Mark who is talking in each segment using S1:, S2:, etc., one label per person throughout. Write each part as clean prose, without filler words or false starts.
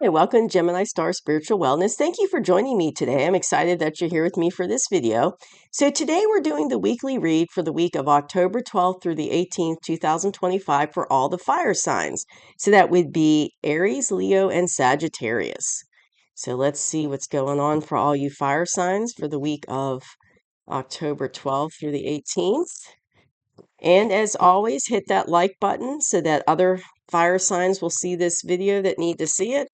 S1: Hey, welcome Gemini Star Spiritual Wellness. Thank you for joining me today. I'm excited that you're here with me for this video. So today we're doing the weekly read for the week of October 12th through the 18th, 2025 for all the fire signs. So that would be Aries, Leo, and Sagittarius. So let's see what's going on for all you fire signs for the week of October 12th through the 18th. And as always, hit that like button so that other fire signs will see this video that need to see it.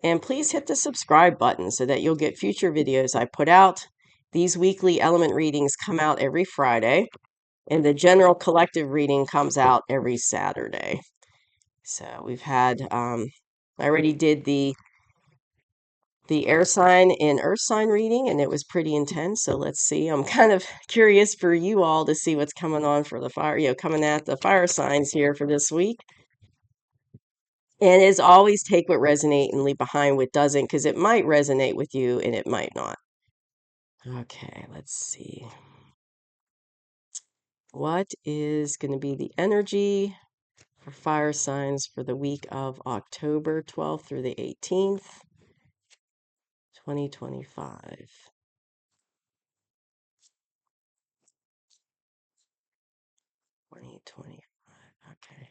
S1: And please hit the subscribe button so that you'll get future videos I put out. These weekly element readings come out every Friday, and the general collective reading comes out every Saturday. So we've had, I already did the air sign and earth sign reading, and it was pretty intense. So let's see. I'm kind of curious for you all to see what's coming on for the fire, coming at the fire signs here for this week. And as always, take what resonates and leave behind what doesn't, because it might resonate with you and it might not. Okay, let's see. What is going to be the energy for fire signs for the week of October 12th through the 18th, 2025? Okay.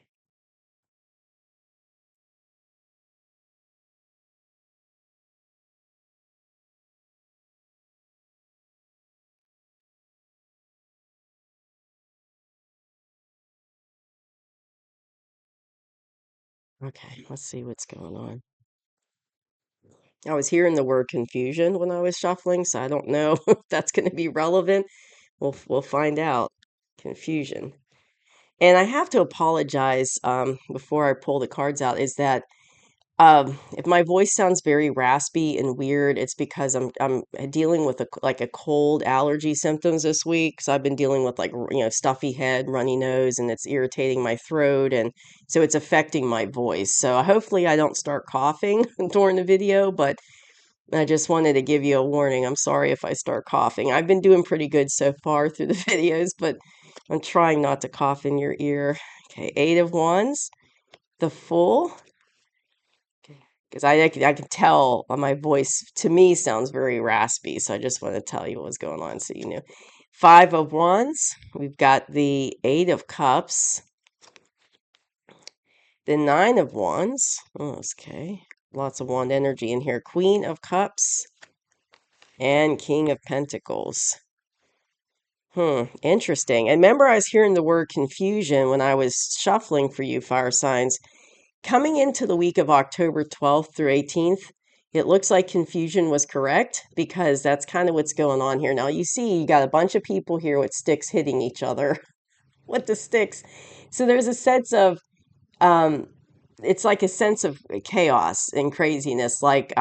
S1: Okay, let's see what's going on. I was hearing the word confusion when I was shuffling, so I don't know if that's going to be relevant. We'll find out. Confusion. And I have to apologize before I pull the cards out, is that if my voice sounds very raspy and weird, it's because I'm dealing with like a cold allergy symptoms this week. So I've been dealing with like stuffy head, runny nose, and it's irritating my throat, and so it's affecting my voice. So hopefully I don't start coughing during the video, but I just wanted to give you a warning. I'm sorry if I start coughing. I've been doing pretty good so far through the videos, but I'm trying not to cough in your ear. Okay, Eight of Wands, the Fool. Because I can tell my voice, to me, sounds very raspy. So I just want to tell you what's going on so you know. Five of Wands. We've got the Eight of Cups. The Nine of Wands. Oh, okay. Lots of wand energy in here. Queen of Cups. And King of Pentacles. Interesting. And remember, I was hearing the word confusion when I was shuffling for you, fire signs. Coming into the week of October 12th through 18th, it looks like confusion was correct, because that's kind of what's going on here. Now, you see, you got a bunch of people here with sticks hitting each other with the sticks. So there's a sense of, it's like a sense of chaos and craziness, like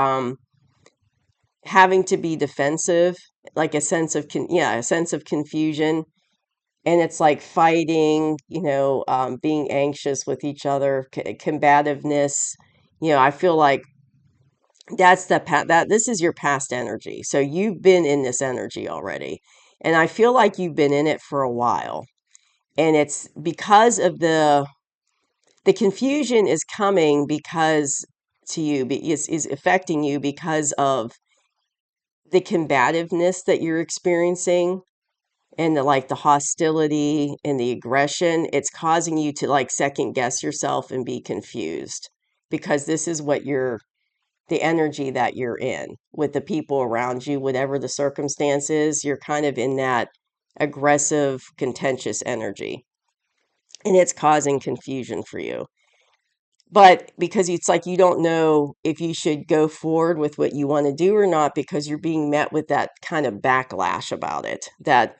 S1: having to be defensive, like a sense of, a sense of confusion. And it's like fighting, being anxious with each other, combativeness. I feel like that's that this is your past energy. So you've been in this energy already. And I feel like you've been in it for a while. And it's because of the confusion is coming because to you is affecting you because of the combativeness that you're experiencing, and the hostility and the aggression. It's causing you to like second guess yourself and be confused, because this is what the energy that you're in with the people around you, whatever the circumstances. You're kind of in that aggressive, contentious energy, and it's causing confusion for you. But because it's like you don't know if you should go forward with what you want to do or not, because you're being met with that kind of backlash about it, that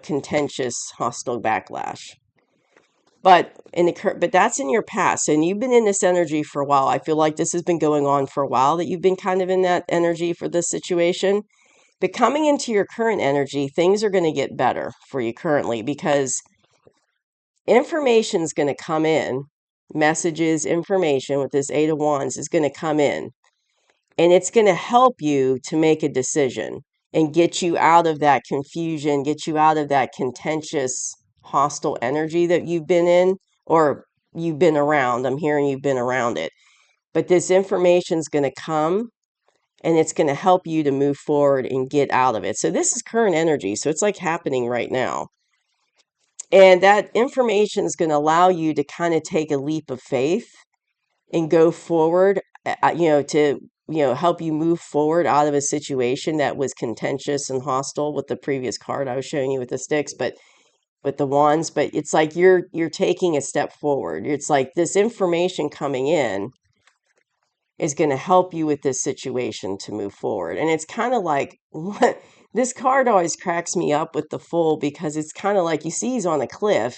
S1: contentious, hostile backlash. But but that's in your past, and you've been in this energy for a while. I feel like this has been going on for a while, that you've been kind of in that energy for this situation. But coming into your current energy, things are going to get better for you currently, because information is going to come in. Messages, information with this Eight of Wands is going to come in, and it's going to help you to make a decision and get you out of that confusion, get you out of that contentious, hostile energy that you've been in, or you've been around. I'm hearing you've been around it. but this information is going to come and it's going to help you to move forward and get out of it. So this is current energy. So it's like happening right now. And that information is going to allow you to kind of take a leap of faith and go forward, to, help you move forward out of a situation that was contentious and hostile with the previous card I was showing you with the sticks, but with the wands. But it's like you're taking a step forward. It's like this information coming in is going to help you with this situation to move forward. And it's kind of like what this card always cracks me up with the Fool, because it's kind of like you see he's on a cliff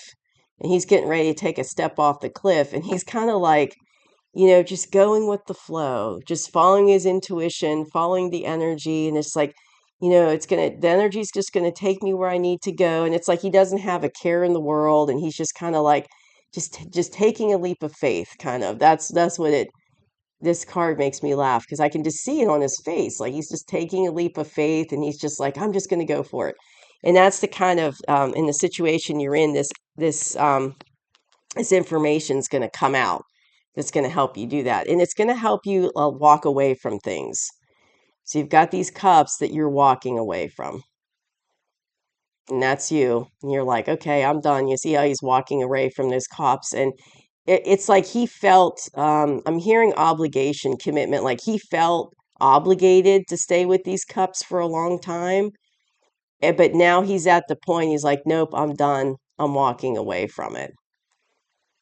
S1: and he's getting ready to take a step off the cliff, and he's kind of like, just going with the flow, just following his intuition, following the energy. And it's like, the energy's just going to take me where I need to go. And it's like he doesn't have a care in the world. And he's just kind of like, just taking a leap of faith, kind of. That's what this card makes me laugh, because I can just see it on his face. Like he's just taking a leap of faith and he's just like, I'm just going to go for it. And that's the kind of, in the situation you're in, this information is going to come out that's going to help you do that. And it's going to help you walk away from things. So you've got these cups that you're walking away from. And that's you. And you're like, okay, I'm done. You see how he's walking away from those cups. And it's like he felt, I'm hearing obligation, commitment, like he felt obligated to stay with these cups for a long time. But now he's at the point, he's like, nope, I'm done. I'm walking away from it.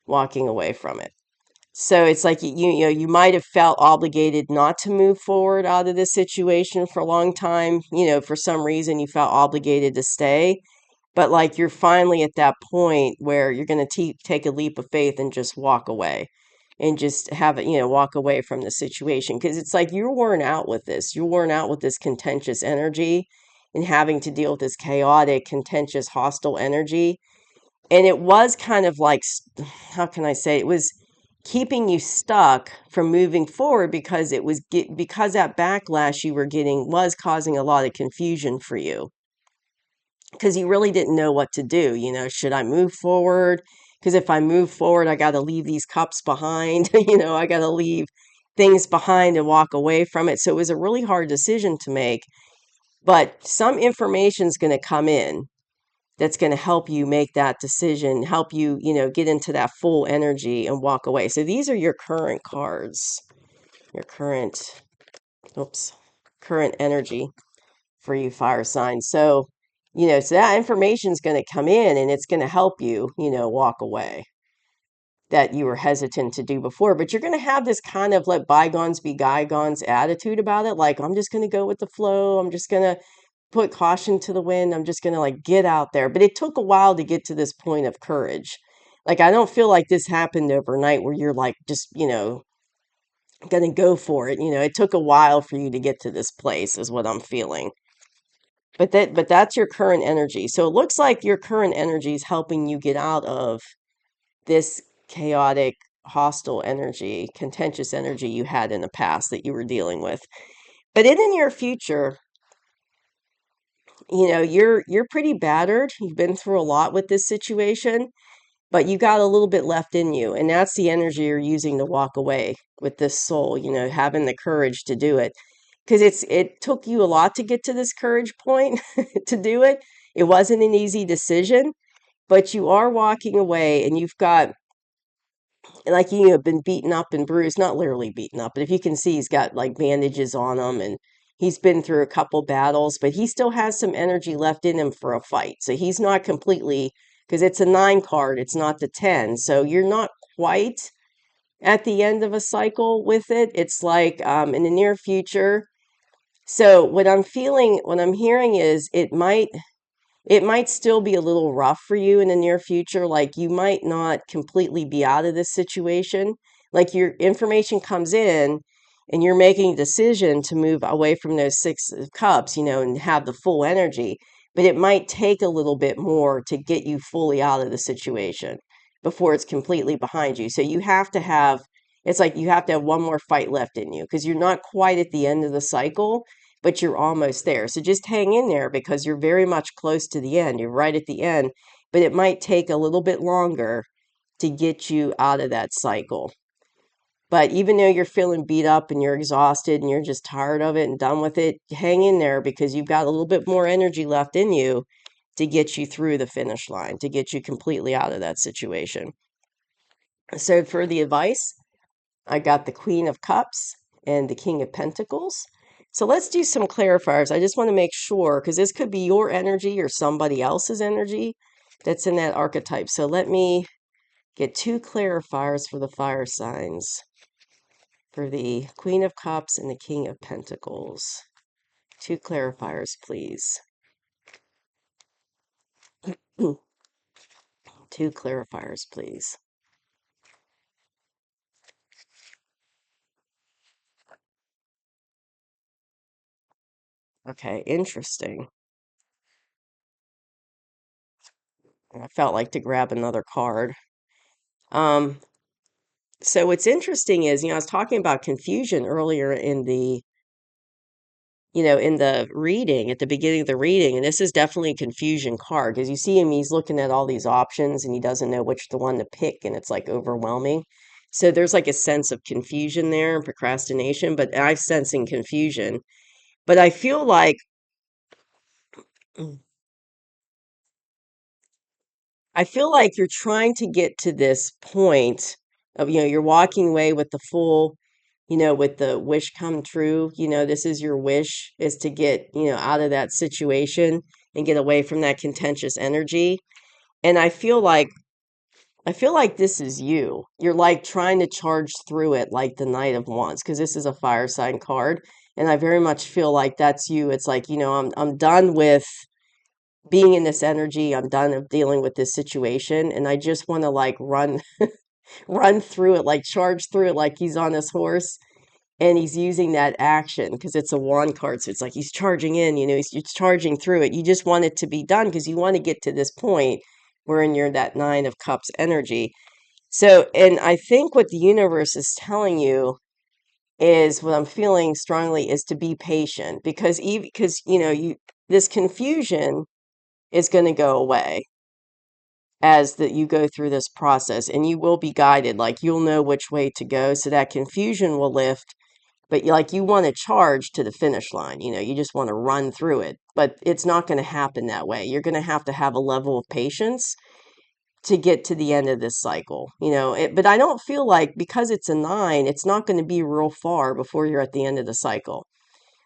S1: Walking away from it. So it's like you might have felt obligated not to move forward out of this situation for a long time. For some reason you felt obligated to stay, but like you're finally at that point where you're going to take a leap of faith and just walk away and just have it, walk away from the situation, because it's like you're worn out with this. You're worn out with this contentious energy and having to deal with this chaotic, contentious, hostile energy. And it was kind of like, how can I say, it was keeping you stuck from moving forward, because because that backlash you were getting was causing a lot of confusion for you, because you really didn't know what to do. Should I move forward? Because if I move forward, I got to leave these cups behind. I got to leave things behind and walk away from it. So it was a really hard decision to make, but some information is going to come in that's going to help you make that decision, help you, get into that full energy and walk away. So these are your current cards, your current energy for you fire signs. So, so that information is going to come in and it's going to help you, walk away, that you were hesitant to do before. But you're going to have this kind of let bygones be bygones attitude about it. Like, I'm just going to go with the flow. I'm just going to put caution to the wind. I'm just going to like get out there. But it took a while to get to this point of courage. Like, I don't feel like this happened overnight where you're like, just, going to go for it. It took a while for you to get to this place is what I'm feeling. But that's your current energy. So it looks like your current energy is helping you get out of this chaotic, hostile energy, contentious energy you had in the past that you were dealing with. But in the near future, you're pretty battered. You've been through a lot with this situation, but you got a little bit left in you, and that's the energy you're using to walk away with this soul, having the courage to do it. Because it took you a lot to get to this courage point to do it. It wasn't an easy decision, but you are walking away, and you've got, like, been beaten up and bruised, not literally beaten up, but if you can see, he's got like bandages on him, and he's been through a couple battles, but he still has some energy left in him for a fight. So he's not completely, because it's a 9 card, it's not the 10. So you're not quite at the end of a cycle with it. It's like, in the near future. So what I'm hearing is it might still be a little rough for you in the near future. Like, you might not completely be out of this situation. Like, your information comes in and you're making a decision to move away from those 6 of cups, and have the full energy. But it might take a little bit more to get you fully out of the situation before it's completely behind you. So it's like you have to have one more fight left in you, because you're not quite at the end of the cycle, but you're almost there. So just hang in there, because you're very much close to the end. You're right at the end, but it might take a little bit longer to get you out of that cycle. But even though you're feeling beat up and you're exhausted and you're just tired of it and done with it, hang in there because you've got a little bit more energy left in you to get you through the finish line, to get you completely out of that situation. So for the advice, I got the Queen of Cups and the King of Pentacles. So let's do some clarifiers. I just want to make sure, because this could be your energy or somebody else's energy that's in that archetype. So let me get two clarifiers for the fire signs, for the Queen of Cups and the King of Pentacles. Two clarifiers, please. Two clarifiers, please. Okay, interesting. I felt like to grab another card. Um, so what's interesting is, I was talking about confusion earlier in the, in the reading, at the beginning of the reading, and this is definitely a confusion card because you see him, he's looking at all these options and he doesn't know which the one to pick, and it's like overwhelming. So there's like a sense of confusion there and procrastination, but I'm sensing confusion. But I feel like you're trying to get to this point of, you're walking away with the full, with the wish come true. This is your wish, is to get, out of that situation and get away from that contentious energy. And I feel like this is you. You're like trying to charge through it like the Knight of Wands, because this is a fire sign card. And I very much feel like that's you. It's like, I'm done with being in this energy. I'm done of dealing with this situation. And I just want to like run through it, like charge through it like he's on his horse. And he's using that action because it's a wand card. So it's like he's charging in, he's charging through it. You just want it to be done because you want to get to this point wherein you're that Nine of Cups energy. So, and I think what the universe is telling you is, what I'm feeling strongly is to be patient, because even because this confusion is going to go away as that you go through this process, and you will be guided, like you'll know which way to go, so that confusion will lift. But like you want to charge to the finish line, you just want to run through it, but it's not going to happen that way. You're going to have a level of patience to get to the end of this cycle, but I don't feel like, because it's a 9, it's not going to be real far before you're at the end of the cycle.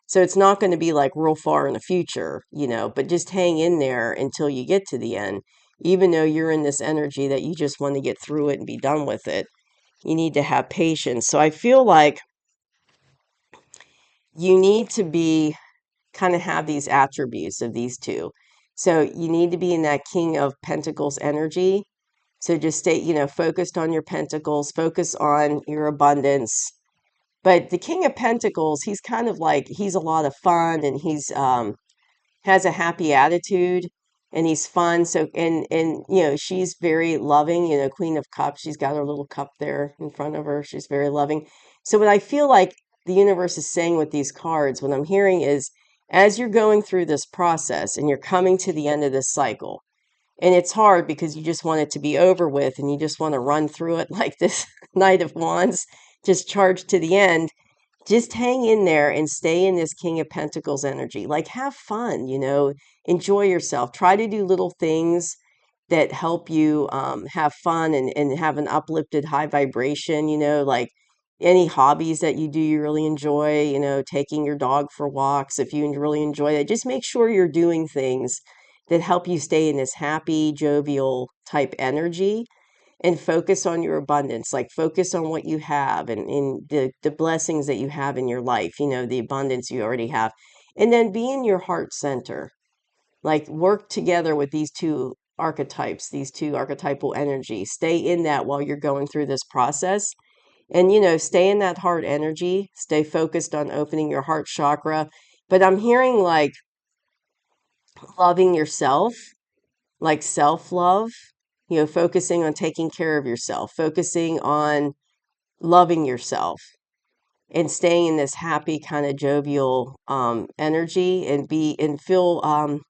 S1: So it's not going to be like real far in the future, but just hang in there until you get to the end. Even though you're in this energy that you just want to get through it and be done with it, you need to have patience. So I feel like you need to be, kind of have these attributes of these two. So you need to be in that King of Pentacles energy. So just stay, focused on your pentacles, focus on your abundance. But the King of Pentacles, he's kind of like, he's a lot of fun, and he's has a happy attitude, and he's fun. So and she's very loving, Queen of Cups, she's got her little cup there in front of her. She's very loving. So what I feel like the universe is saying with these cards, what I'm hearing is, as you're going through this process and you're coming to the end of this cycle, and it's hard because you just want it to be over with and you just want to run through it like this Knight of Wands, just charge to the end. Just hang in there and stay in this King of Pentacles energy. Like, have fun, enjoy yourself. Try to do little things that help you have fun and have an uplifted high vibration, like any hobbies that you do you really enjoy, taking your dog for walks, if you really enjoy that. Just make sure you're doing things that help you stay in this happy, jovial type energy, and focus on your abundance. Like, focus on what you have, and the blessings that you have in your life, the abundance you already have. And then be in your heart center. Like, work together with these two archetypes, these two archetypal energies. Stay in that while you're going through this process. And, stay in that heart energy. Stay focused on opening your heart chakra. But I'm hearing like loving yourself, like self-love, focusing on taking care of yourself, focusing on loving yourself, and staying in this happy kind of jovial energy, and feel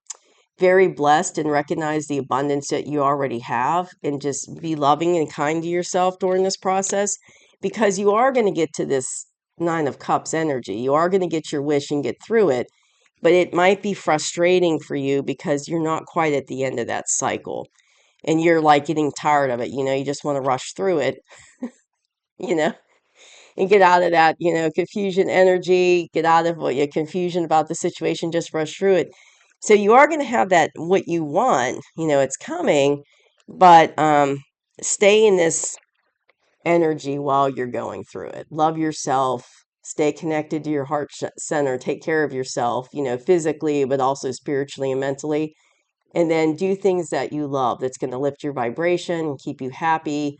S1: very blessed, and recognize the abundance that you already have, and just be loving and kind to yourself during this process. because you are going to get to this Nine of Cups energy. You are going to get your wish and get through it, but it might be frustrating for you because you're not quite at the end of that cycle and you're like getting tired of it. You just want to rush through it, you know, and get out of that, confusion energy, get out of what your confusion about the situation, just rush through it. So you are going to have that what you want, it's coming, but stay in this energy while you're going through it. Love yourself, stay connected to your heart center, take care of yourself, physically, but also spiritually and mentally. And then do things that you love that's going to lift your vibration and keep you happy.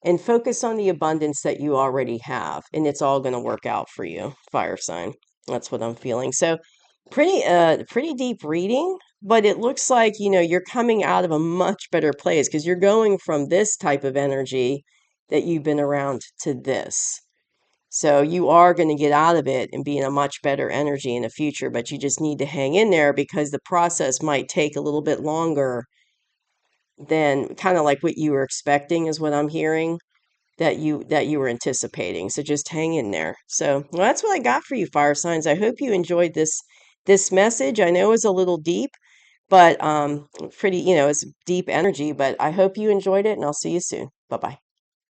S1: And focus on the abundance that you already have. And it's all going to work out for you, fire sign. That's what I'm feeling. So pretty deep reading, but it looks like, you're coming out of a much better place because you're going from this type of energy that you've been around to this. So you are going to get out of it and be in a much better energy in the future, but you just need to hang in there because the process might take a little bit longer than kind of like what you were expecting is what I'm hearing that you were anticipating. So just hang in there. So, well, that's what I got for you, fire signs. I hope you enjoyed this message. I know it's a little deep, but pretty, it's deep energy, but I hope you enjoyed it and I'll see you soon. Bye-bye.